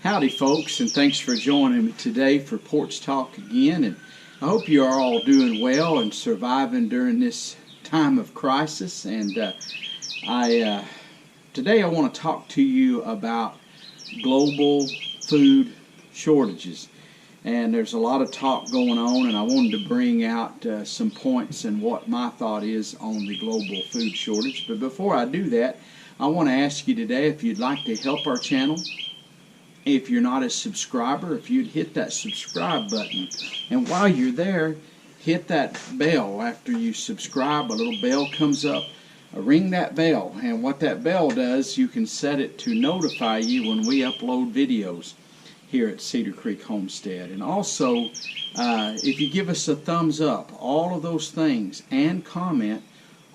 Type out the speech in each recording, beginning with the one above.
Howdy folks, and thanks for joining me today for Porch Talk again. And I hope you are all doing well and surviving during this time of crisis. And today I want to talk to you about global food shortages. And there's a lot of talk going on, and I wanted to bring out some points and what my thought is on the global food shortage. But before I do that, I want to ask you today if you'd like to help our channel. If you're not a subscriber, if you'd hit that subscribe button. And while you're there, hit that bell. After you subscribe, a little bell comes up. Ring that bell. And what that bell does, you can set it to notify you when we upload videos here at Cedar Creek Homestead. And also, if you give us a thumbs up, all of those things, and comment,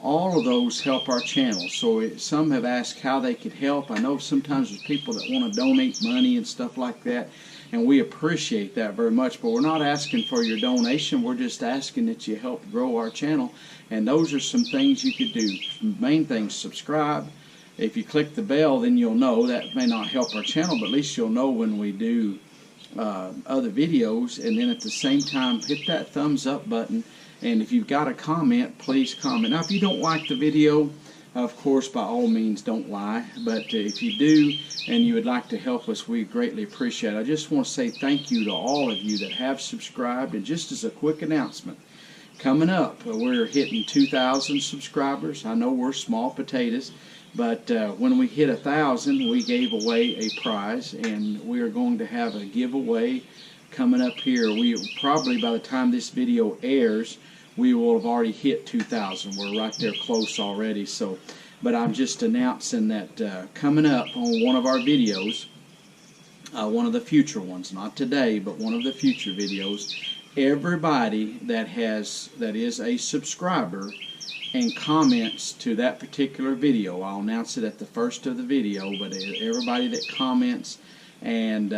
all of those help our channel. So some have asked how they could help. I know sometimes there's people that want to donate money and stuff like that, and we appreciate that very much, but we're not asking for your donation. We're just asking that you help grow our channel, and those are some things you could do. Main thing, subscribe. If you click the bell, then you'll know. That may not help our channel, but at least you'll know when we do other videos. And then at the same time, hit that thumbs up button. And if you've got a comment, please comment. Now, if you don't like the video, of course, by all means, don't lie. But if you do and you would like to help us, we greatly appreciate it. I just want to say thank you to all of you that have subscribed. And just as a quick announcement, coming up, we're hitting 2,000 subscribers. I know we're small potatoes, but when we hit 1,000, we gave away a prize, and we are going to have a giveaway coming up here. We probably, by the time this video airs, we will have already hit 2,000. We're right there close already. So, but I'm just announcing that coming up on one of our videos, one of the future ones, not today, but one of the future videos, everybody that is a subscriber and comments to that particular video, I'll announce it at the first of the video, but everybody that comments and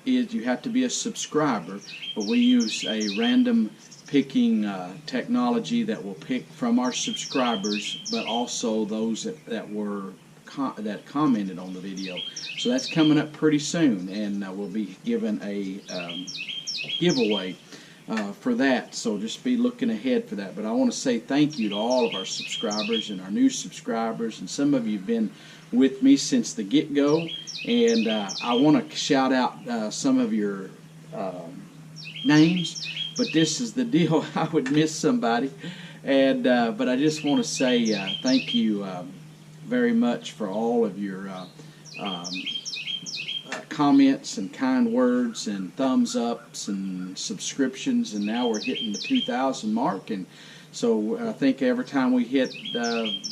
you have to be a subscriber, but we use a random picking technology that will pick from our subscribers, but also those that commented on the video. So that's coming up pretty soon, and we'll be given a giveaway for that. So just be looking ahead for that. But I want to say thank you to all of our subscribers and our new subscribers, and some of you have been with me since the get-go. And I want to shout out some of your names, but this is the deal. I would miss somebody, and but I just want to say thank you very much for all of your comments and kind words and thumbs ups and subscriptions. And now we're hitting the 2,000 mark, and so I think every time we hit a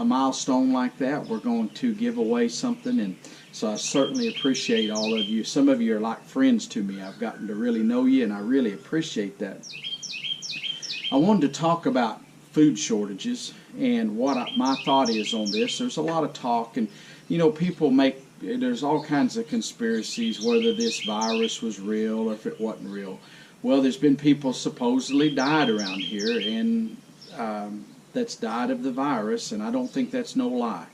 milestone like that, we're going to give away something. And so I certainly appreciate all of you. Some of you are like friends to me. I've gotten to really know you, and I really appreciate that. I wanted to talk about food shortages and what my thought is on this. There's a lot of talk, and you know, there's all kinds of conspiracies whether this virus was real or if it wasn't real. Well, there's been people supposedly died around here, and that's died of the virus, and I don't think that's no lie.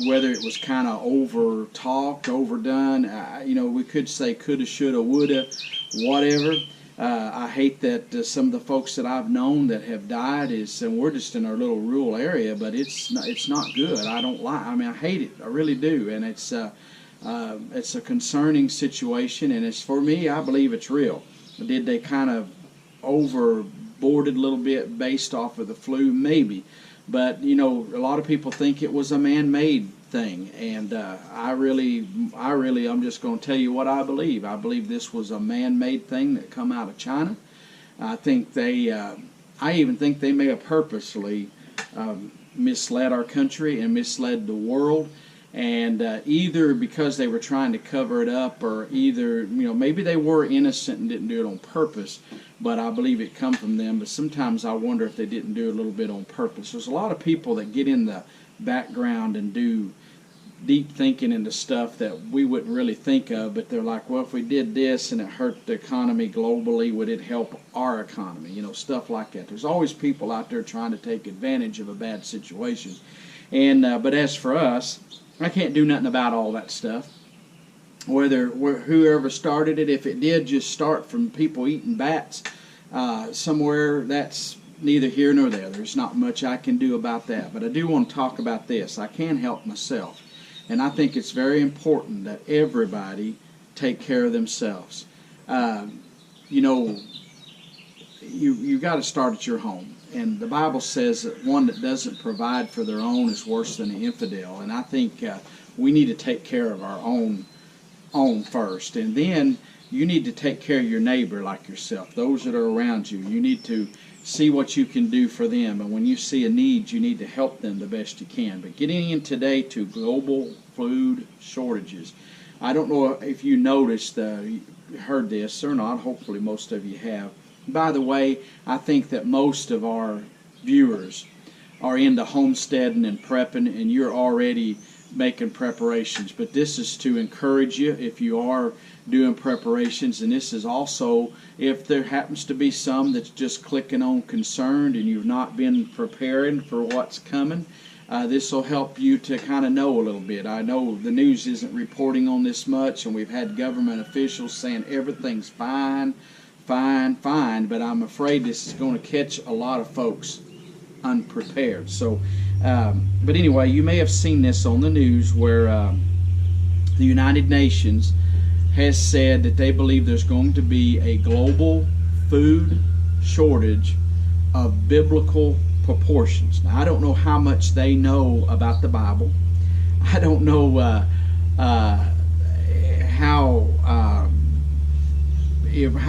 Whether it was kind of over-talked, overdone, you know, we could say coulda, shoulda, woulda, whatever. I hate that some of the folks that I've known that have died and we're just in our little rural area, but it's not good. I don't like. I mean, I hate it. I really do, and it's a concerning situation, and it's, for me, I believe it's real. Did they kind of overboarded a little bit based off of the flu? Maybe. But, you know, a lot of people think it was a man-made thing, and I'm just going to tell you what I believe. I believe this was a man-made thing that come out of China. I even think they may have purposely misled our country and misled the world, and either because they were trying to cover it up, or either, you know, maybe they were innocent and didn't do it on purpose. But I believe it come from them. But sometimes I wonder if they didn't do it a little bit on purpose. There's a lot of people that get in the background and do deep thinking into stuff that we wouldn't really think of, but they're like, well, if we did this and it hurt the economy globally, would it help our economy? You know, stuff like that. There's always people out there trying to take advantage of a bad situation. And but as for us, I can't do nothing about all that stuff. whoever started it, if it did just start from people eating bats somewhere, that's neither here nor there. There's not much I can do about that. But I do want to talk about this. I can't help myself. And I think it's very important that everybody take care of themselves. You know, you got to start at your home. And the Bible says that one that doesn't provide for their own is worse than an infidel. And I think we need to take care of our own first. And then you need to take care of your neighbor like yourself, those that are around you. You need to see what you can do for them. And when you see a need, you need to help them the best you can. But getting in today to global food shortages, I don't know if you noticed, heard this or not. Hopefully most of you have. By the way, I think that most of our viewers are into homesteading and prepping, and you're already making preparations. But this is to encourage you if you are doing preparations, and this is also if there happens to be some that's just clicking on concerned and you've not been preparing for what's coming. This will help you to kind of know a little bit. I know the news isn't reporting on this much, and we've had government officials saying everything's fine, but I'm afraid this is going to catch a lot of folks unprepared. So, but anyway, you may have seen this on the news where the United Nations has said that they believe there's going to be a global food shortage of biblical proportions. Now, I don't know how much they know about the Bible. I don't know how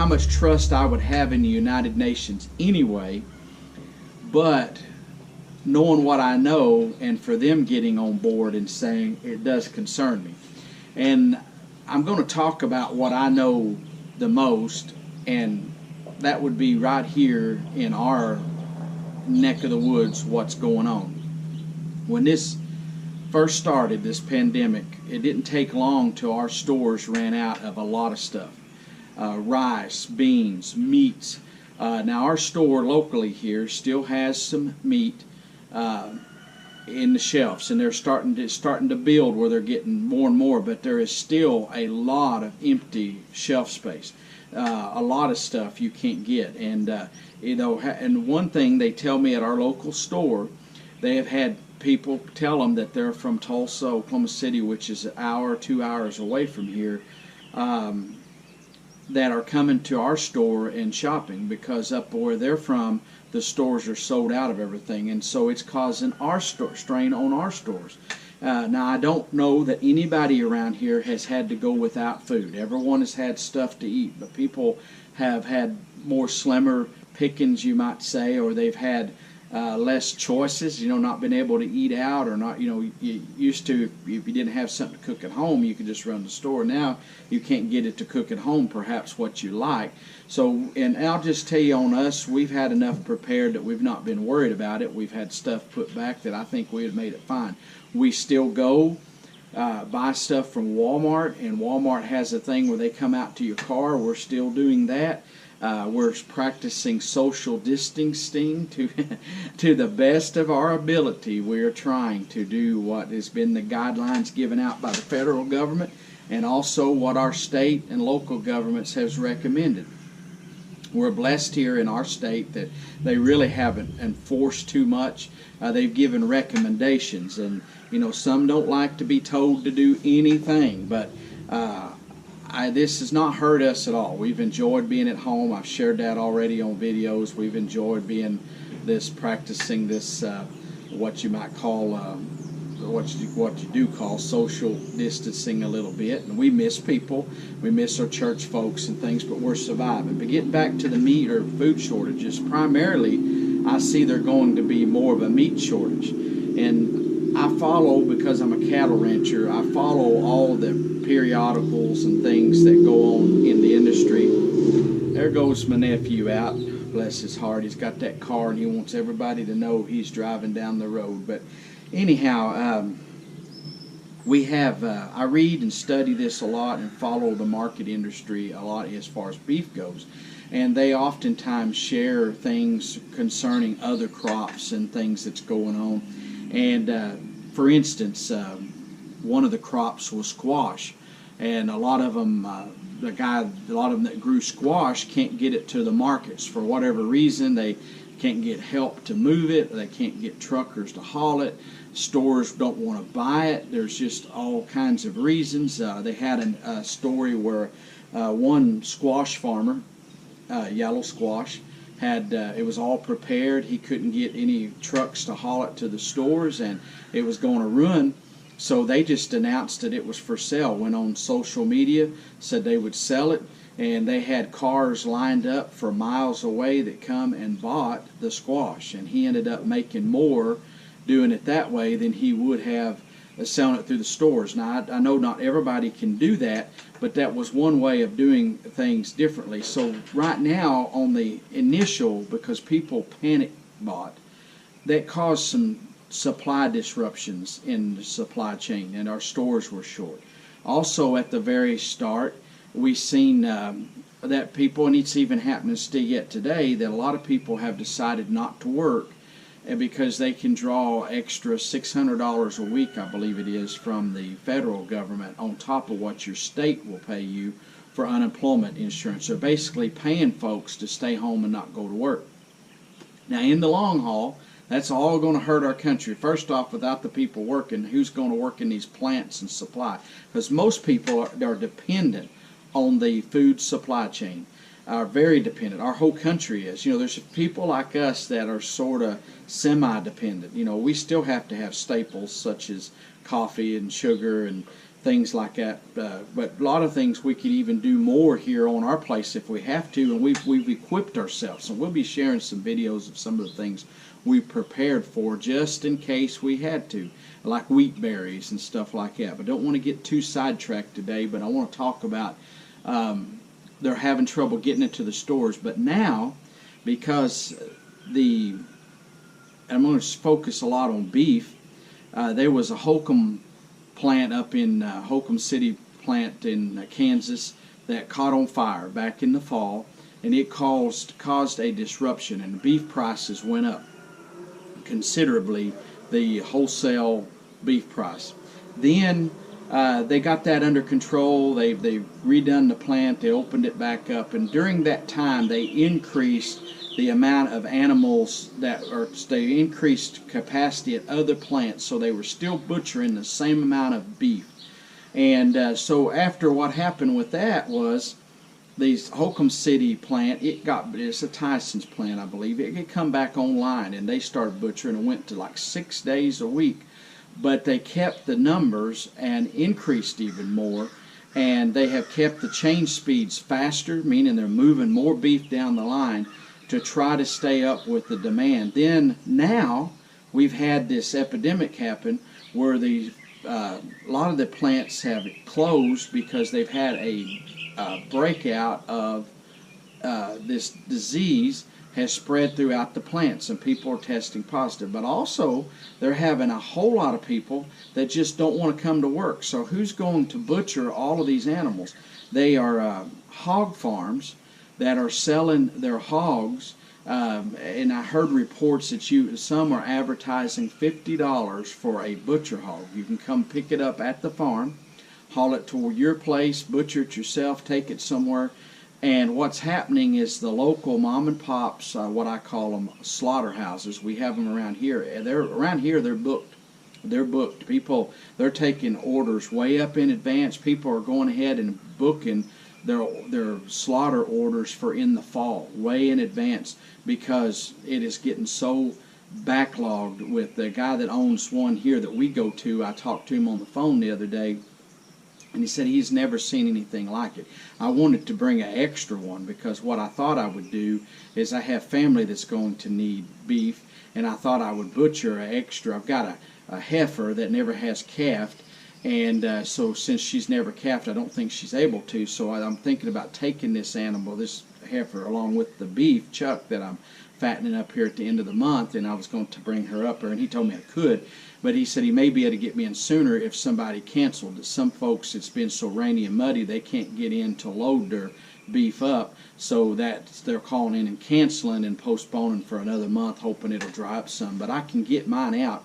much trust I would have in the United Nations anyway, but knowing what I know, and for them getting on board and saying it does concern me. And I'm going to talk about what I know the most, and that would be right here in our neck of the woods, what's going on. When this first started, this pandemic, it didn't take long till our stores ran out of a lot of stuff. Rice, beans, meats. Now our store locally here still has some meat in the shelves, and they're starting to build where they're getting more and more, but there is still a lot of empty shelf space. A lot of stuff you can't get, and you know, and one thing they tell me at our local store, they have had people tell them that they're from Tulsa, Oklahoma City, which is an hour, 2 hours away from here, that are coming to our store and shopping because up where they're from, the stores are sold out of everything, and so it's causing our strain on our stores. Now, I don't know that anybody around here has had to go without food. Everyone has had stuff to eat, but people have had more slimmer pickings, you might say, or they've had less choices, you know, not been able to eat out, or not, you know, you used to, if you didn't have something to cook at home, you could just run to the store. Now you can't get it to cook at home, perhaps what you like. So, and I'll just tell you, on us, we've had enough prepared that we've not been worried about it. We've had stuff put back that I think we had made it fine. We still go buy stuff from Walmart, and Walmart has a thing where they come out to your car. We're still doing that. We're practicing social distancing to the best of our ability. We're trying to do what has been the guidelines given out by the federal government, and also what our state and local governments has recommended. We're blessed here in our state that they really haven't enforced too much. They've given recommendations, and you know, some don't like to be told to do anything, but this has not hurt us at all. We've enjoyed being at home. I've shared that already on videos. We've enjoyed being practicing this, what you might call, what you do call social distancing a little bit. And we miss people. We miss our church folks and things, but we're surviving. But getting back to the meat or food shortages, primarily I see there going to be more of a meat shortage. And I follow, because I'm a cattle rancher, I follow all the periodicals and things that go on in the industry. There goes my nephew out, bless his heart. He's got that car and he wants everybody to know he's driving down the road. But anyhow, we have, I read and study this a lot and follow the market industry a lot as far as beef goes. And they oftentimes share things concerning other crops and things that's going on. And for instance, one of the crops was squash. and a lot of them, a lot of them that grew squash can't get it to the markets for whatever reason. They can't get help to move it. They can't get truckers to haul it. Stores don't want to buy it. There's just all kinds of reasons. They had a story where one squash farmer, yellow squash, had it was all prepared. He couldn't get any trucks to haul it to the stores, and it was going to ruin. So they just announced that it was for sale. Went on social media, said they would sell it, and they had cars lined up for miles away that come and bought the squash. And he ended up making more doing it that way than he would have selling it through the stores. Now, I know not everybody can do that, but that was one way of doing things differently. So right now, on the initial, because people panic bought, that caused some supply disruptions in the supply chain, and our stores were short. Also, at the very start, we've seen that people, and it's even happening still yet today, that a lot of people have decided not to work because they can draw extra $600 a week, I believe it is, from the federal government on top of what your state will pay you for unemployment insurance. They're basically paying folks to stay home and not go to work. Now, in the long haul, that's all going to hurt our country. First off, without the people working, who's going to work in these plants and supply? Because most people are dependent on the food supply chain. Are very dependent. Our whole country is. There's people like us that are sort of semi-dependent. We still have to have staples such as coffee and sugar and things like that. But a lot of things we could even do more here on our place if we have to, and we've equipped ourselves. And we'll be sharing some videos of some of the things we prepared for just in case we had to, like wheat berries and stuff like that. But don't want to get too sidetracked today, but I want to talk about they're having trouble getting it to the stores. But now, because I'm going to focus a lot on beef, there was a Holcomb plant up in Holcomb City plant in Kansas that caught on fire back in the fall, and it caused a disruption, and beef prices went up considerably, the wholesale beef price. Then they got that under control. They redone the plant. They opened it back up, and during that time, they increased the amount of animals they increased capacity at other plants, so they were still butchering the same amount of beef. And so after what happened with that was these Holcomb City plant, it's a Tyson's plant, I believe. It could come back online, and they started butchering and went to like 6 days a week. But they kept the numbers and increased even more, and they have kept the change speeds faster, meaning they're moving more beef down the line to try to stay up with the demand. Then now we've had this epidemic happen where a lot of the plants have closed because they've had a breakout of this disease has spread throughout the plants, and people are testing positive. But also, they're having a whole lot of people that just don't want to come to work. So who's going to butcher all of these animals? They are hog farms that are selling their hogs, and I heard reports that some are advertising $50 for a butcher hog. You can come pick it up at the farm, haul it to your place, butcher it yourself, take it somewhere. And what's happening is the local mom and pops, what I call them, slaughterhouses. We have them around here. They're booked. They're booked. People, they're taking orders way up in advance. People are going ahead and booking their slaughter orders for in the fall, way in advance, because it is getting so backlogged. With the guy that owns one here that we go to, I talked to him on the phone the other day, and he said he's never seen anything like it. I wanted to bring an extra one because what I thought I would do is I have family that's going to need beef, and I thought I would butcher an extra. I've got a heifer that never has calved, and so since she's never calved, I don't think she's able to. So I'm thinking about taking this animal, this heifer, along with the beef chuck that I'm fattening up here at the end of the month, and I was going to bring her up there, and he told me I could. But he said he may be able to get me in sooner if somebody canceled. Some folks, it's been so rainy and muddy, they can't get in to load their beef up, so that they're calling in and canceling and postponing for another month, hoping it'll dry up some. But I can get mine out.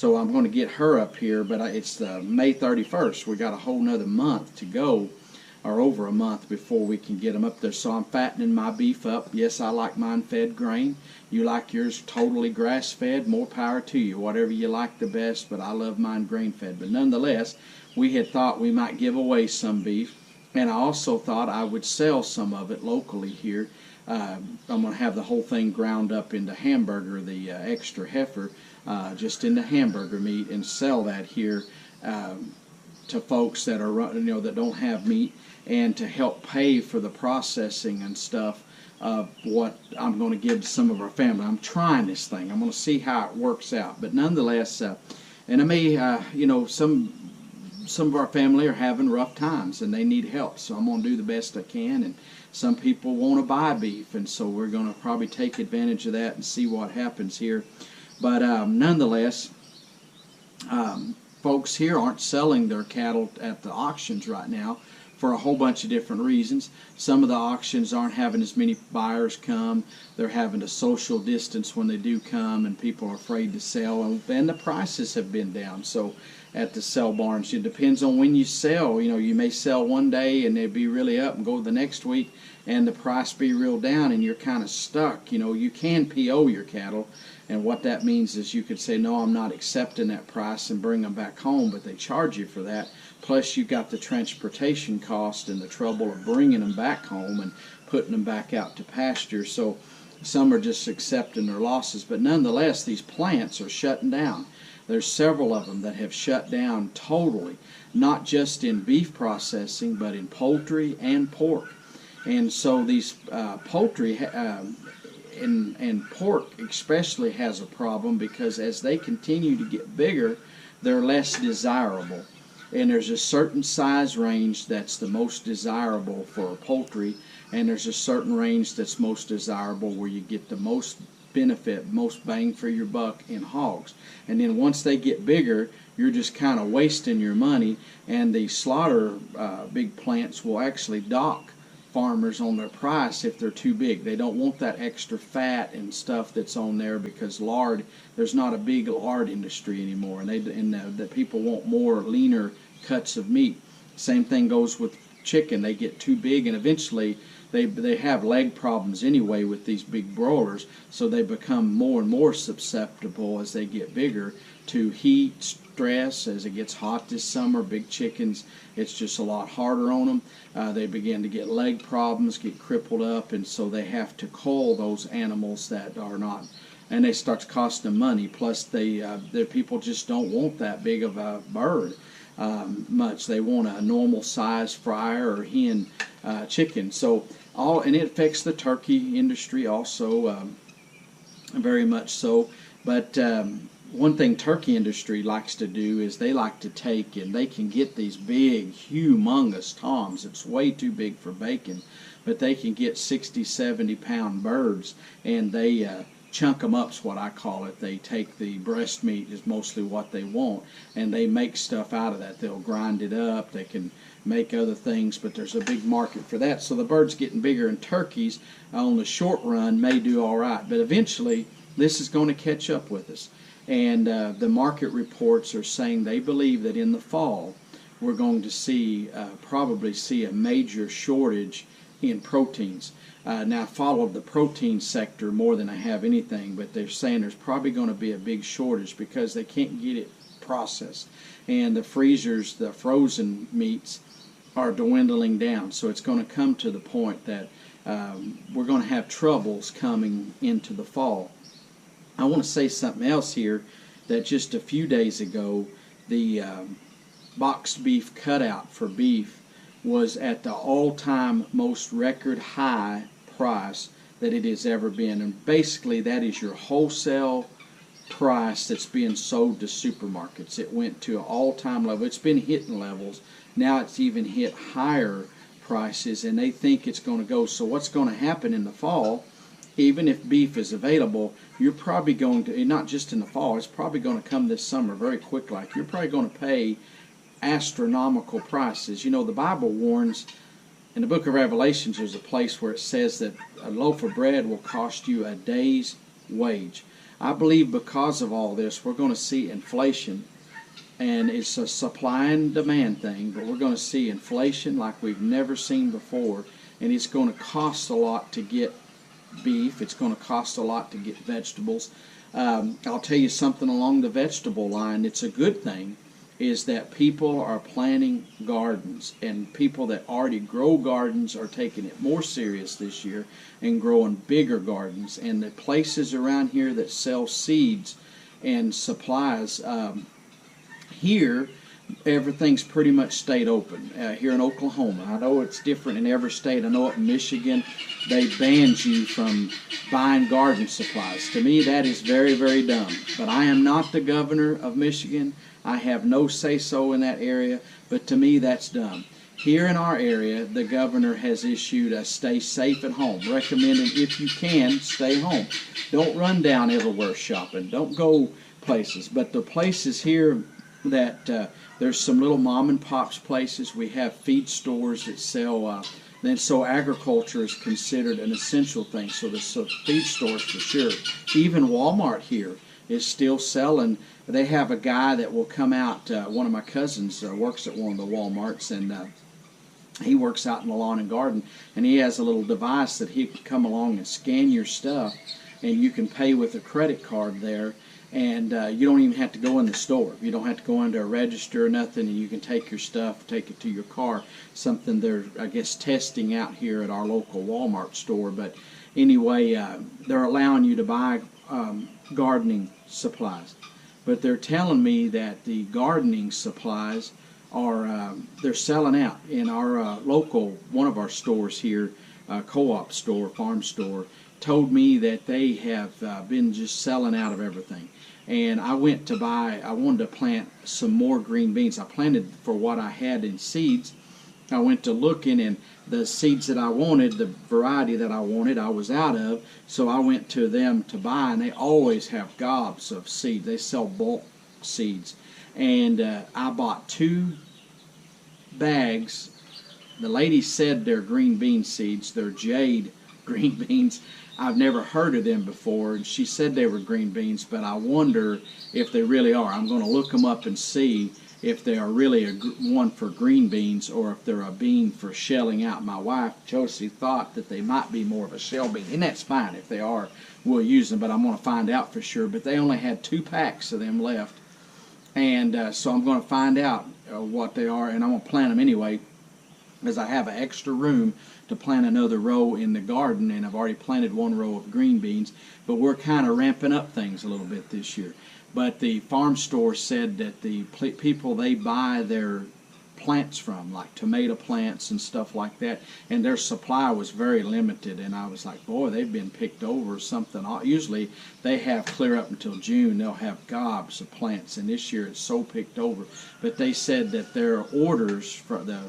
So I'm going to get her up here, but it's May 31st. We got a whole nother month to go, or over a month before we can get them up there. So I'm fattening my beef up. Yes, I like mine fed grain. You like yours totally grass fed, more power to you. Whatever you like the best, but I love mine grain fed. But nonetheless, we had thought we might give away some beef, and I also thought I would sell some of it locally here. I'm going to have the whole thing ground up into hamburger, the extra heifer, just into hamburger meat, and sell that here to folks that are that don't have meat, and to help pay for the processing and stuff of what I'm going to give to some of our family. I'm trying this thing. I'm going to see how it works out. But nonetheless, and I may, some of our family are having rough times and they need help, so I'm going to do the best I can. And some people want to buy beef, and so we're going to probably take advantage of that and see what happens here. But nonetheless, folks here aren't selling their cattle at the auctions right now for a whole bunch of different reasons. Some of the auctions aren't having as many buyers come. They're having to social distance when they do come, and people are afraid to sell, and the prices have been down. So at the sell barns, it depends on when you sell. You may sell one day and they'd be really up, and go the next week and the price be real down, and you're kind of stuck. You can PO your cattle, and what that means is you could say, no, I'm not accepting that price, and bring them back home, but they charge you for that. Plus you got the transportation cost and the trouble of bringing them back home and putting them back out to pasture. So some are just accepting their losses. But nonetheless, these plants are shutting down. There's several of them that have shut down totally, not just in beef processing, but in poultry and pork. And so these poultry and pork especially has a problem, because as they continue to get bigger, they're less desirable. And there's a certain size range that's the most desirable for poultry, and there's a certain range that's most desirable where you get the most benefit, most bang for your buck in hogs. And then once they get bigger, you're just kind of wasting your money, and the slaughter big plants will actually dock farmers on their price if they're too big. They don't want that extra fat and stuff that's on there, because lard, there's not a big lard industry anymore, and the people want more leaner cuts of meat. Same thing goes with chicken. They get too big, and eventually they have leg problems anyway with these big broilers, so they become more and more susceptible as they get bigger to heat, stress. As it gets hot this summer, big chickens, it's just a lot harder on them. They begin to get leg problems, get crippled up, and so they have to cull those animals that are not, and they start to cost them money. Plus the people just don't want that big of a bird much. They want a normal size fryer or hen chicken. So and it affects the turkey industry also, very much so. But one thing turkey industry likes to do is they like to take, and they can get these big, humongous toms. It's way too big for bacon, but they can get 60, 70 pound birds, and they chunk them up's what I call it. They take the breast meat, is mostly what they want, and they make stuff out of that. They'll grind it up. They can make other things, but there's a big market for that. So the birds getting bigger, and turkeys on the short run may do all right, but eventually this is going to catch up with us. And the market reports are saying they believe that in the fall we're going to probably see a major shortage in proteins. Now I follow the protein sector more than I have anything, but they're saying there's probably going to be a big shortage because they can't get it processed. And the freezers, the frozen meats, are dwindling down. So it's going to come to the point that we're going to have troubles coming into the fall. I want to say something else here, that just a few days ago, the boxed beef cutout for beef was at the all-time most record high price that it has ever been. And basically that is your wholesale price that's being sold to supermarkets. It went to an all-time level. It's been hitting levels. Now it's even hit higher prices, and they think it's going to go. So what's going to happen in the fall, even if beef is available, you're probably going to, not just in the fall, it's probably going to come this summer very quick. Like, you're probably going to pay astronomical prices. You know, the Bible warns in the book of Revelations, there's a place where it says that a loaf of bread will cost you a day's wage. I believe because of all this, we're going to see inflation. And it's a supply and demand thing, but we're going to see inflation like we've never seen before. And it's going to cost a lot to get beef. It's going to cost a lot to get vegetables. I'll tell you something along the vegetable line. It's a good thing is that people are planting gardens, and people that already grow gardens are taking it more serious this year and growing bigger gardens. And the places around here that sell seeds and supplies, here, everything's pretty much stayed open. Here in Oklahoma, I know it's different in every state. I know up in Michigan, they banned you from buying garden supplies. To me, that is very, very dumb. But I am not the governor of Michigan. I have no say-so in that area. But to me, that's dumb. Here in our area, the governor has issued a stay safe at home, recommending if you can, stay home. Don't run down everywhere shopping. Don't go places. But the places here that there's some little mom and pops places. We have feed stores that sell, then so agriculture is considered an essential thing. So there's some feed stores for sure. Even Walmart here is still selling. They have a guy that will come out. One of my cousins works at one of the Walmarts, and he works out in the lawn and garden, and he has a little device that he can come along and scan your stuff, and you can pay with a credit card there. And you don't even have to go in the store. You don't have to go into a register or nothing, and you can take your stuff, take it to your car. Something they're, I guess, testing out here at our local Walmart store. But anyway, they're allowing you to buy gardening supplies. But they're telling me that the gardening supplies are, they're selling out. In our local, one of our stores here, co-op store, farm store, told me that they have been just selling out of everything. And I went to buy, I wanted to plant some more green beans. I planted for what I had in seeds. I went to looking, and the seeds that I wanted, the variety that I wanted, I was out of. So I went to them to buy, and they always have gobs of seeds. They sell bulk seeds. And I bought 2 bags. The lady said they're green bean seeds. They're jade green beans. I've never heard of them before, and she said they were green beans, but I wonder if they really are. I'm going to look them up and see if they are really one for green beans or if they're a bean for shelling out. My wife, Josie, thought that they might be more of a shell bean, and that's fine. If they are, we'll use them, but I'm going to find out for sure. But they only had 2 packs of them left, and so I'm going to find out what they are, and I'm going to plant them anyway, because I have an extra room to plant another row in the garden, and I've already planted 1 row of green beans, but we're kind of ramping up things a little bit this year. But the farm store said that the people they buy their plants from, like tomato plants and stuff like that, and their supply was very limited, and I was like, boy, they've been picked over or something. Usually they have clear up until June, they'll have gobs of plants, and this year it's so picked over. But they said that their orders for the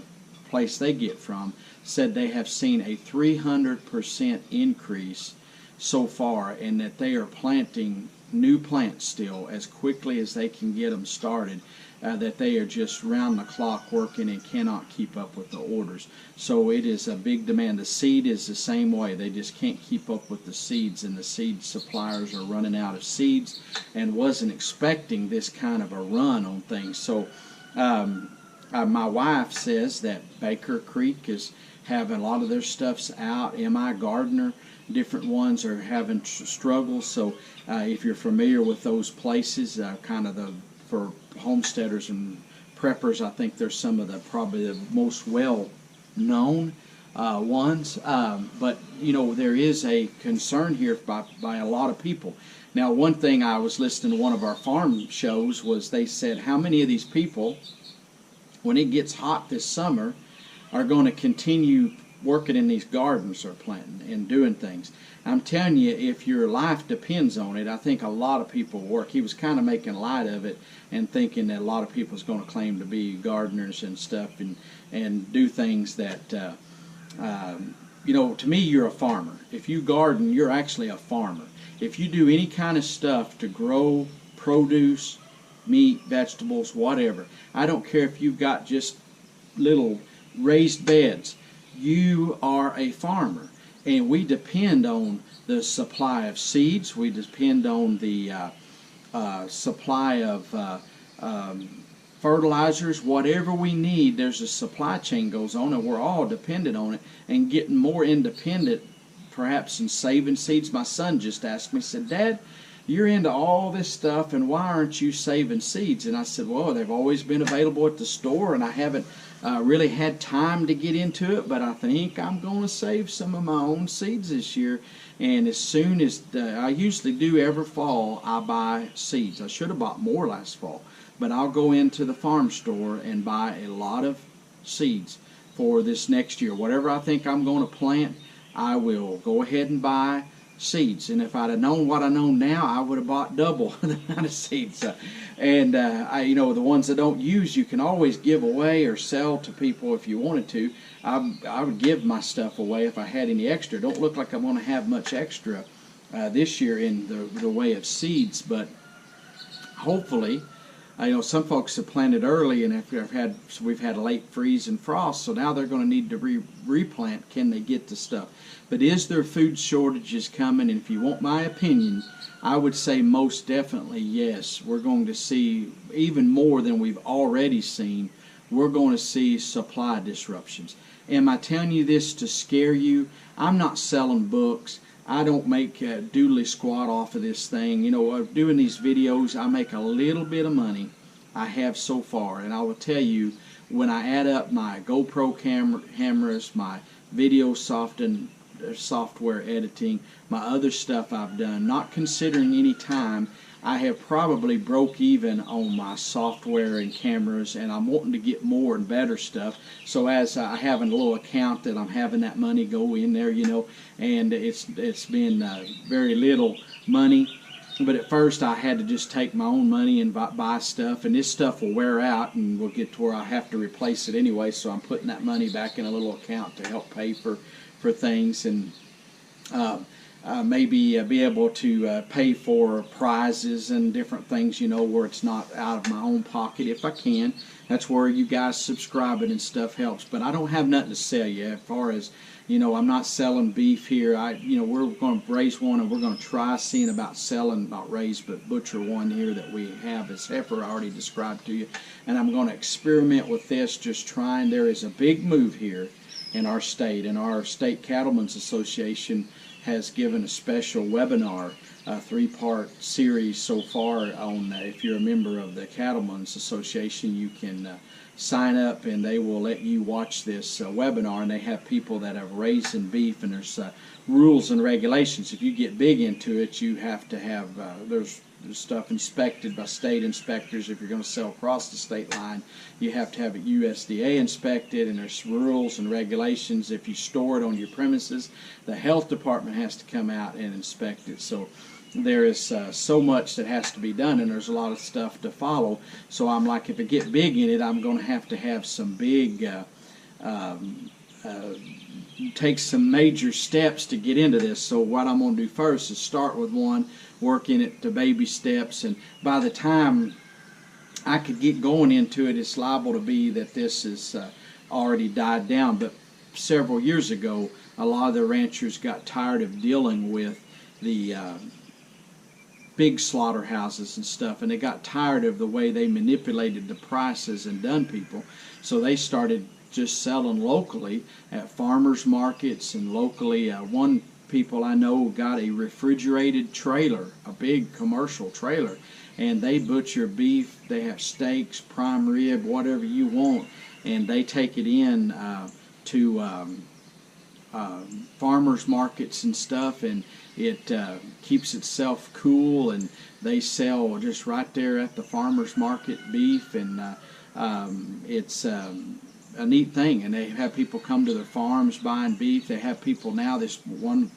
place they get from said they have seen a 300% increase so far, and that they are planting new plants still as quickly as they can get them started, that they are just round the clock working and cannot keep up with the orders. So it is a big demand. The seed is the same way. They just can't keep up with the seeds, and the seed suppliers are running out of seeds, and wasn't expecting this kind of a run on things. So my wife says that Baker Creek is having a lot of their stuffs out. M.I. Gardner, different ones are having struggles. So if you're familiar with those places, kind of for homesteaders and preppers, I think they're some of the probably the most well-known ones. But you know, there is a concern here by a lot of people. Now, one thing I was listening to one of our farm shows was they said how many of these people, when it gets hot this summer, are going to continue working in these gardens or planting and doing things. I'm telling you, if your life depends on it, I think a lot of people work. He was kind of making light of it and thinking that a lot of people is going to claim to be gardeners and stuff and do things that, you know, to me, you're a farmer. If you garden, you're actually a farmer. If you do any kind of stuff to grow produce, meat, vegetables, whatever, I don't care if you've got just little raised beds, you are a farmer. and we depend on the supply of seeds. We depend on the supply of fertilizers. Whatever we need, there's a supply chain goes on, and we're all dependent on it, and getting more independent perhaps in saving seeds. My son just asked me, said, Dad, you're into all this stuff, and why aren't you saving seeds? And I said, well, they've always been available at the store, and I haven't really had time to get into it, but I think I'm going to save some of my own seeds this year. And as soon as I usually do every fall, I buy seeds. I should have bought more last fall, but I'll go into the farm store and buy a lot of seeds for this next year. Whatever I think I'm going to plant, I will go ahead and buy seeds. And if I'd have known what I know now, I would have bought double the amount of seeds. You know, the ones I don't use, you can always give away or sell to people if you wanted to. I would give my stuff away if I had any extra. Don't look like I'm going to have much extra this year in the way of seeds, but hopefully, you know, some folks have planted early, and we've had a late freeze and frost, so now they're going to need to replant. Can they get the stuff? But is there food shortages coming? And if you want my opinion, I would say most definitely yes. We're going to see even more than we've already seen. We're going to see supply disruptions. Am I telling you this to scare you? I'm not selling books. I don't make doodly squat off of this thing. You know, doing these videos, I make a little bit of money. I have so far, and I will tell you, when I add up my GoPro cameras, my video software editing, my other stuff I've done, not considering any time, I have probably broke even on my software and cameras, and I'm wanting to get more and better stuff. So as I have a little account that I'm having that money go in there, you know, and it's been very little money. But at first I had to just take my own money and buy stuff, and this stuff will wear out, and we'll get to where I have to replace it anyway, so I'm putting that money back in a little account to help pay for things, and maybe be able to pay for prizes and different things, you know, where it's not out of my own pocket if I can. That's where you guys subscribing and stuff helps. But I don't have nothing to sell you as far as, you know, I'm not selling beef here. You know, we're going to raise one, and we're going to try seeing about selling, not raise, but butcher one here that we have as heifer I already described to you. And I'm going to experiment with this, just trying. There is a big move here in our state, and our State Cattlemen's Association has given a special webinar, a 3-part series so far on, if you're a member of the Cattlemen's Association, you can sign up and they will let you watch this webinar, and they have people that have raised in beef, and there's rules and regulations. If you get big into it, you have to have, there's stuff inspected by state inspectors. If you're going to sell across the state line, you have to have it USDA inspected, and there's rules and regulations. If you store it on your premises, the health department has to come out and inspect it. So there is so much that has to be done, and there's a lot of stuff to follow. So I'm like, if I get big in it, I'm going to have some big take some major steps to get into this. So what I'm going to do first is start with one, work in it to baby steps, and by the time I could get going into it, it's liable to be that this is already died down. But several years ago, a lot of the ranchers got tired of dealing with the big slaughterhouses and stuff, and they got tired of the way they manipulated the prices and done people, so they started just selling locally at farmers markets and locally. One people I know got a refrigerated trailer, a big commercial trailer, and they butcher beef. They have steaks, prime rib, whatever you want, and they take it in to farmers markets and stuff, and it keeps itself cool, and they sell just right there at the farmers market beef, and it's a neat thing. And they have people come to their farms buying beef. They have people now, this one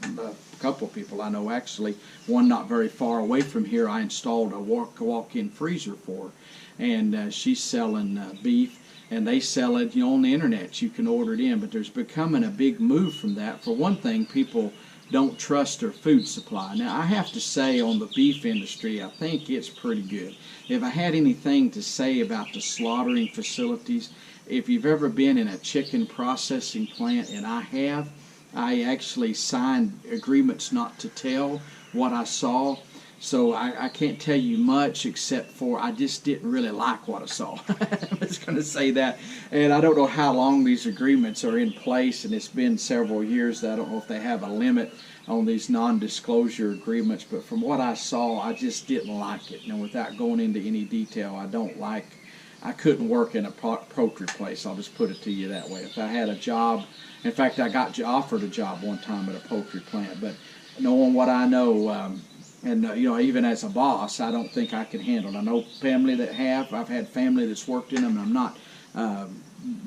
couple of people I know, actually one not very far away from here, I installed a walk-in freezer for her, and she's selling beef, and they sell it, you know, on the internet. You can order it in, but there's becoming a big move from that. For one thing, people don't trust their food supply. Now, I have to say, on the beef industry, I think it's pretty good. If I had anything to say about the slaughtering facilities, if you've ever been in a chicken processing plant, and I have, I actually signed agreements not to tell what I saw. So I can't tell you much except for I just didn't really like what I saw. I was going to say that. And I don't know how long these agreements are in place, and it's been several years. I don't know if they have a limit on these non-disclosure agreements, but from what I saw, I just didn't like it. And without going into any detail, I couldn't work in a poultry place. I'll just put it to you that way. If I had a job, in fact, I got offered a job one time at a poultry plant, but knowing what I know, even as a boss, I don't think I can handle it. I know family that I've had family that's worked in them, and I'm not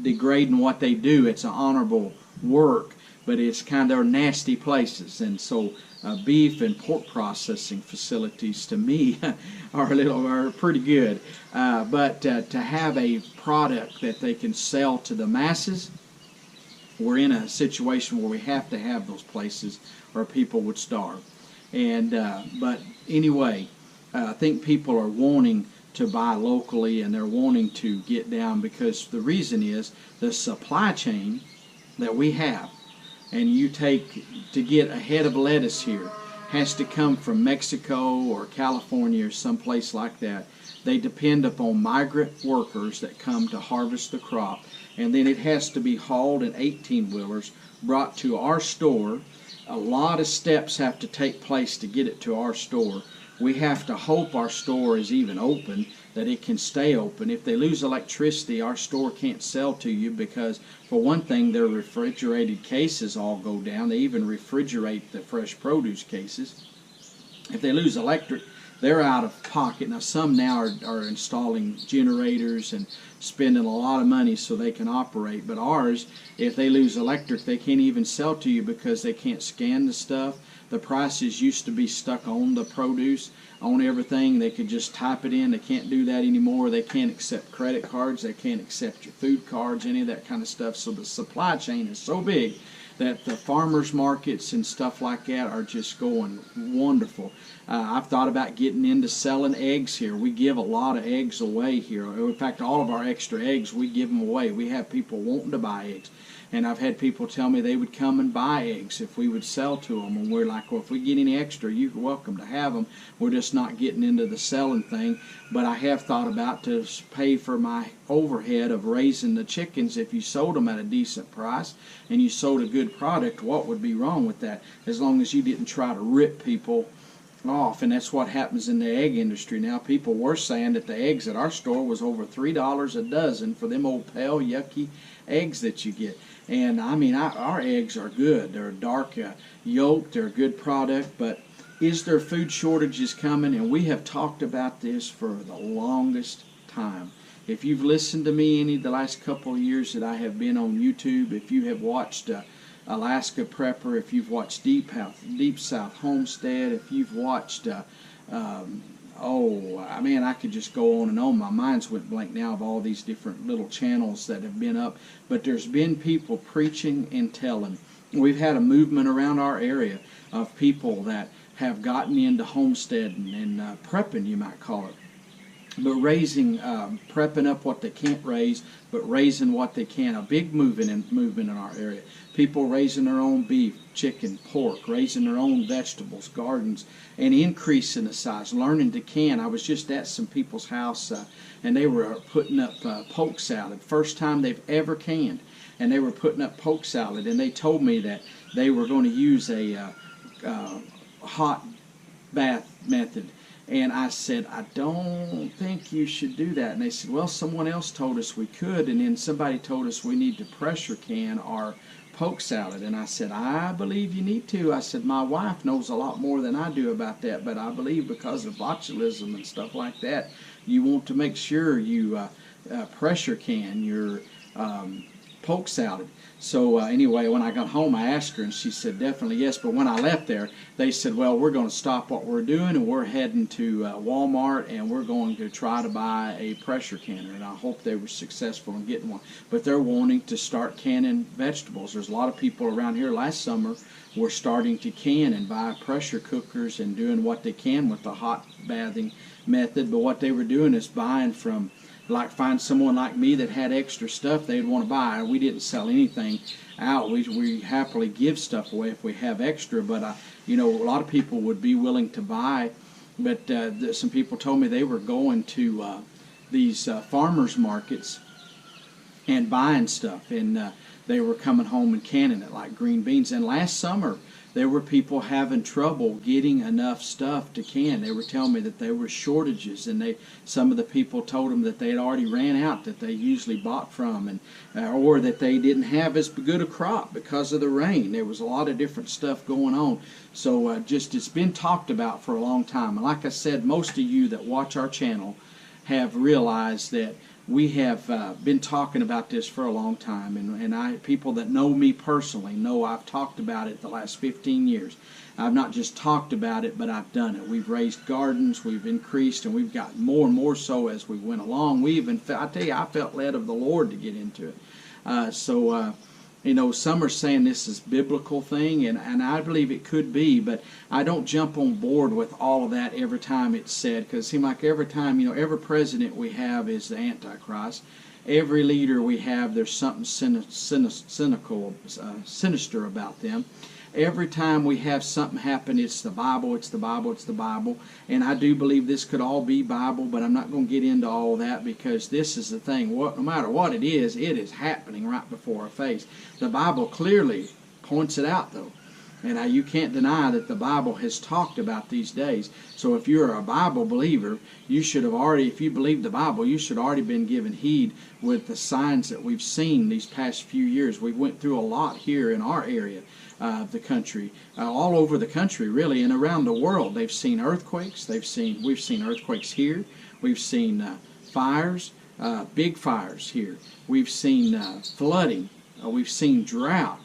degrading what they do. It's an honorable work, but it's kind of nasty places. And so beef and pork processing facilities, to me, are pretty good. But to have a product that they can sell to the masses, we're in a situation where we have to have those places or people would starve. And but anyway, I think people are wanting to buy locally, and they're wanting to get down because the reason is the supply chain that we have, and you take to get a head of lettuce here has to come from Mexico or California or someplace like that. They depend upon migrant workers that come to harvest the crop, and then it has to be hauled in 18-wheelers, brought to our store. A lot of steps have to take place to get it to our store. We have to hope our store is even open, that it can stay open. If they lose electricity, our store can't sell to you because, for one thing, their refrigerated cases all go down. They even refrigerate the fresh produce cases. If they lose electric, they're out of pocket. Now, some now are installing generators and spending a lot of money so they can operate. But ours, if they lose electric, they can't even sell to you because they can't scan the stuff. The prices used to be stuck on the produce, on everything. They could just type it in. They can't do that anymore. They can't accept credit cards. They can't accept your food cards, any of that kind of stuff. So the supply chain is so big that the farmers markets and stuff like that are just going wonderful. I've thought about getting into selling eggs here. We give a lot of eggs away here. In fact, all of our extra eggs, we give them away. We have people wanting to buy eggs. And I've had people tell me they would come and buy eggs if we would sell to them. And we're like, well, if we get any extra, you're welcome to have them. We're just not getting into the selling thing. But I have thought about to pay for my overhead of raising the chickens. If you sold them at a decent price and you sold a good product, what would be wrong with that? As long as you didn't try to rip people off. And that's what happens in the egg industry now. People were saying that the eggs at our store was over $3 a dozen for them old pale yucky eggs that you get. And I mean, our eggs are good. They're dark yolk. They're a good product. But is there food shortages coming? And we have talked about this for the longest time. If you've listened to me any of the last couple of years that I have been on YouTube, if you have watched Alaska Prepper, if you've watched Deep South Homestead, if you've watched I could just go on and on. My mind's went blank now of all these different little channels that have been up. But there's been people preaching and telling. We've had a movement around our area of people that have gotten into homesteading and prepping, you might call it. But prepping up what they can't raise, but raising what they can. A big movement in our area. People raising their own beef, chicken, pork, raising their own vegetables, gardens, and increasing the size, learning to can. I was just at some people's house, and they were putting up poke salad. First time they've ever canned. And they were putting up poke salad, and they told me that they were going to use a hot bath method. And I said, I don't think you should do that. And they said, well, someone else told us we could, and then somebody told us we need to pressure can our poke salad. And I said, I believe you need to. I said, my wife knows a lot more than I do about that, but I believe because of botulism and stuff like that, you want to make sure you pressure can your poke salad. So anyway, when I got home, I asked her, and she said definitely yes. But when I left there, they said, well, we're going to stop what we're doing, and we're heading to Walmart, and we're going to try to buy a pressure canner. And I hope they were successful in getting one. But they're wanting to start canning vegetables. There's a lot of people around here last summer were starting to can and buy pressure cookers and doing what they can with the hot bathing method. But what they were doing is buying from, like, find someone like me that had extra stuff they'd want to buy. We didn't sell anything out. We happily give stuff away if we have extra, but you know, a lot of people would be willing to buy. But some people told me they were going to these farmers markets and buying stuff, and they were coming home and canning it like green beans. And last summer there were people having trouble getting enough stuff to can. They were telling me that there were shortages, and some of the people told them that they had already ran out that they usually bought from, and or that they didn't have as good a crop because of the rain. There was a lot of different stuff going on. So just it's been talked about for a long time. And like I said, most of you that watch our channel have realized that we have been talking about this for a long time, and people that know me personally know I've talked about it the last 15 years. I've not just talked about it, but I've done it. We've raised gardens, we've increased, and we've got more and more so as we went along. I tell you, I felt led of the Lord to get into it. You know, some are saying this is a biblical thing, and I believe it could be, but I don't jump on board with all of that every time it's said, because it seems like every time, you know, every president we have is the Antichrist. Every leader we have, there's something cynical, sinister about them. Every time we have something happen, it's the Bible, it's the Bible, it's the Bible. And I do believe this could all be Bible, but I'm not going to get into all that, because this is the thing. No matter what it is happening right before our face. The Bible clearly points it out, though. And you can't deny that the Bible has talked about these days. So if you're a Bible believer, you should have already, if you believe the Bible, you should have already been given heed with the signs that we've seen these past few years. We went through a lot here in our area of the country, all over the country really, and around the world. They've seen earthquakes. We've seen earthquakes here. We've seen fires, big fires here. We've seen flooding. We've seen drought.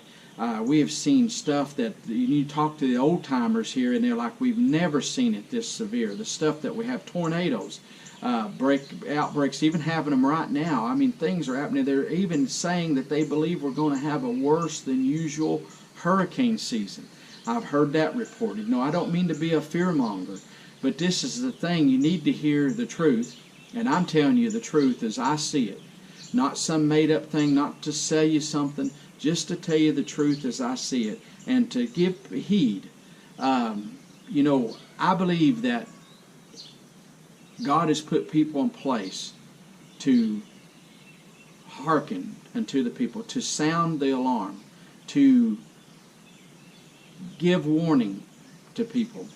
We have seen stuff that you talk to the old timers here, and they're like, we've never seen it this severe. The stuff that we have, tornadoes, outbreaks, even having them right now. I mean, things are happening. They're even saying that they believe we're going to have a worse than usual hurricane season. I've heard that reported. No, I don't mean to be a fearmonger, but this is the thing. You need to hear the truth, and I'm telling you the truth as I see it. Not some made-up thing, not to sell you something, just to tell you the truth as I see it, and to give heed. You know, I believe that God has put people in place to hearken unto the people, to sound the alarm, to give warning to people.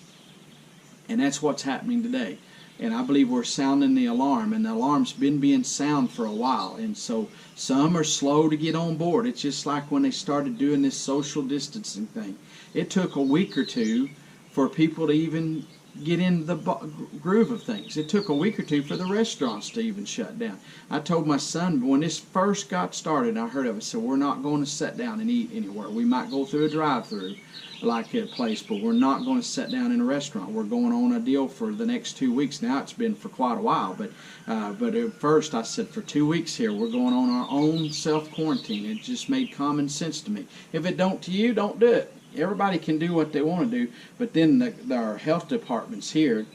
And that's what's happening today. And I believe we're sounding the alarm, and the alarm's been being sounded for a while. And so some are slow to get on board. It's just like when they started doing this social distancing thing. It took a week or two for people to even get in the groove of things. It took a week or two for the restaurants to even shut down. I told my son when this first got started, I heard of it, so we're not going to sit down and eat anywhere. We might go through a drive-through like a place, but we're not going to sit down in a restaurant. We're going on a deal for the next 2 weeks. Now it's been for quite a while, but at first I said for 2 weeks here we're going on our own self-quarantine. It just made common sense to me. If it don't to you, don't do it. Everybody can do what they want to do, but then our health departments here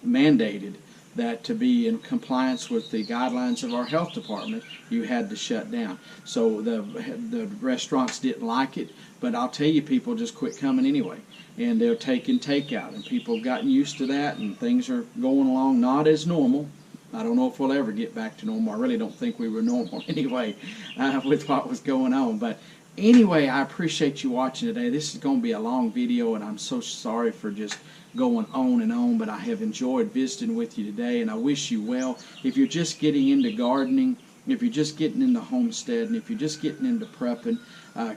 mandated that to be in compliance with the guidelines of our health department, you had to shut down. So the restaurants didn't like it, but I'll tell you, people just quit coming anyway, and they're taking takeout, and people have gotten used to that, and things are going along not as normal. I don't know if we'll ever get back to normal. I really don't think we were normal anyway with what was going on, but anyway, I appreciate you watching today. This is going to be a long video, and I'm so sorry for just going on and on, but I have enjoyed visiting with you today, and I wish you well. If you're just getting into gardening, if you're just getting into homestead, and if you're just getting into prepping,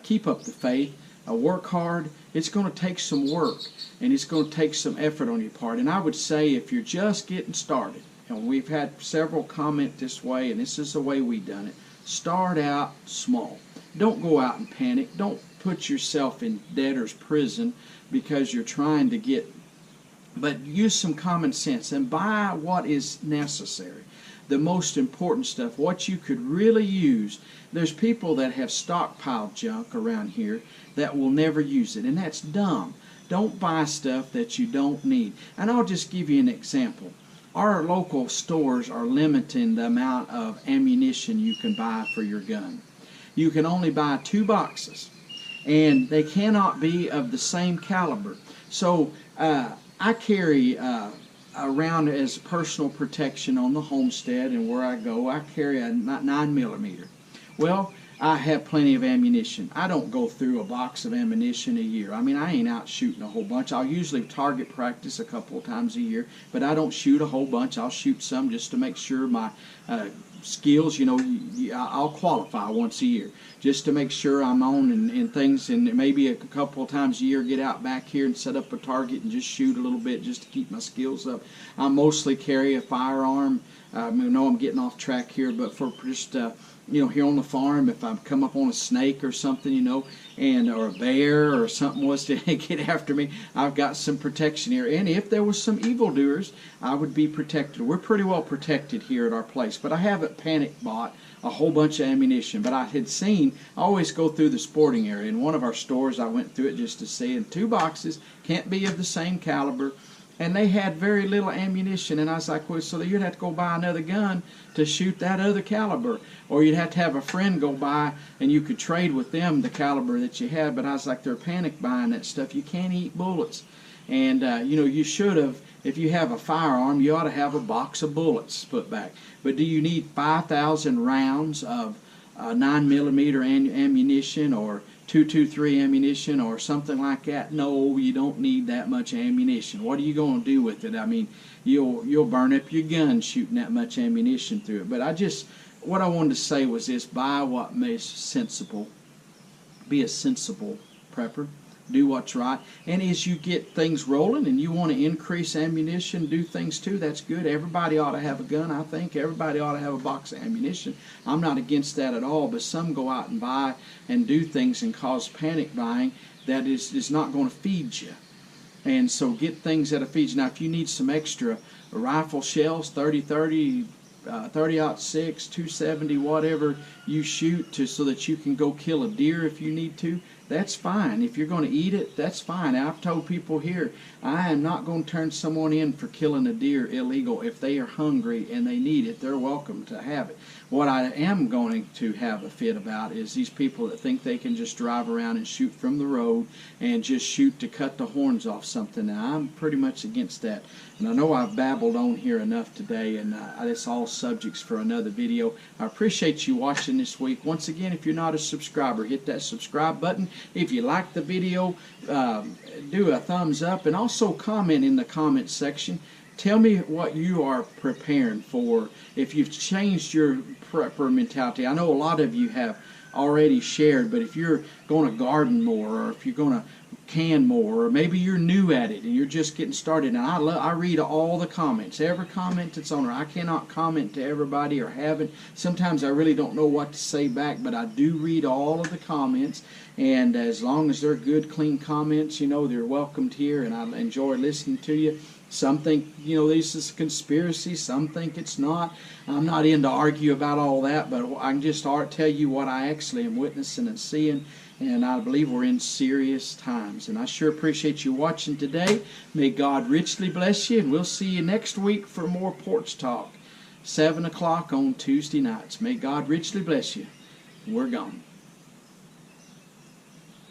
keep up the faith. Work hard. It's going to take some work, and it's going to take some effort on your part. And I would say if you're just getting started, and we've had several comment this way, and this is the way we've done it, start out small. Don't go out and panic. Don't put yourself in debtor's prison because you're trying to get, but use some common sense and buy what is necessary. The most important stuff, what you could really use. There's people that have stockpiled junk around here that will never use it, and that's dumb. Don't buy stuff that you don't need. And I'll just give you an example. Our local stores are limiting the amount of ammunition you can buy for your gun. You can only buy 2 boxes. and they cannot be of the same caliber. So I carry around as personal protection on the Homestead, and where I go, I carry a 9mm. Well, I have plenty of ammunition. I don't go through a box of ammunition a year. I mean, I ain't out shooting a whole bunch. I'll usually target practice a couple of times a year, but I don't shoot a whole bunch. I'll shoot some just to make sure my skills, you know, I'll qualify once a year just to make sure I'm on and things, and maybe a couple of times a year get out back here and set up a target and just shoot a little bit just to keep my skills up. I mostly carry a firearm. I know I'm getting off track here, but for just you know, here on the farm, if I come up on a snake or something, you know, or a bear or something was to get after me, I've got some protection here. And if there was some evildoers, I would be protected. We're pretty well protected here at our place, but I haven't panic bought a whole bunch of ammunition. But I had seen, I always go through the sporting area. In one of our stores, I went through it just to see, and 2 boxes, can't be of the same caliber. And they had very little ammunition, and I was like, well, so you'd have to go buy another gun to shoot that other caliber, or you'd have to have a friend go buy and you could trade with them the caliber that you had. But I was like, they're panic buying that stuff. You can't eat bullets. And you know, you should have, if you have a firearm, you ought to have a box of bullets put back. But do you need 5,000 rounds of 9mm ammunition, or 223 ammunition, or something like that? No, you don't need that much ammunition. What are you going to do with it? I mean, you'll burn up your gun shooting that much ammunition through it. But what I wanted to say was this: buy what is sensible. Be a sensible prepper. Do what's right. And as you get things rolling and you want to increase ammunition, do things too, that's good. Everybody ought to have a gun, I think. Everybody ought to have a box of ammunition. I'm not against that at all, but some go out and buy and do things and cause panic buying that is not going to feed you. And so get things that'll feed you. Now, if you need some extra rifle shells, 30-30, 30-06, 270, whatever you shoot so that you can go kill a deer if you need to, that's fine. If you're going to eat it, that's fine. I've told people here, I am not going to turn someone in for killing a deer illegal. If they are hungry and they need it, they're welcome to have it. What I am going to have a fit about is these people that think they can just drive around and shoot from the road and just shoot to cut the horns off something. Now, I'm pretty much against that. And I know I've babbled on here enough today, and it's all subjects for another video. I appreciate you watching this week. Once again, if you're not a subscriber, hit that subscribe button. If you like the video, do a thumbs up, and also comment in the comment section. Tell me what you are preparing for, if you've changed your prepper mentality. I know a lot of you have already shared, but if you're going to garden more, or if you're going to can more, or maybe you're new at it and you're just getting started, and I read all the comments, every comment that's on there. I cannot comment to everybody, or haven't. Sometimes I really don't know what to say back, but I do read all of the comments, and as long as they're good, clean comments, you know, they're welcomed here, and I enjoy listening to you. Some think, you know, this is a conspiracy. Some think it's not. I'm not in to argue about all that, but I can just tell you what I actually am witnessing and seeing, and I believe we're in serious times. And I sure appreciate you watching today. May God richly bless you, and we'll see you next week for more Porch Talk, 7 o'clock on Tuesday nights. May God richly bless you. We're gone.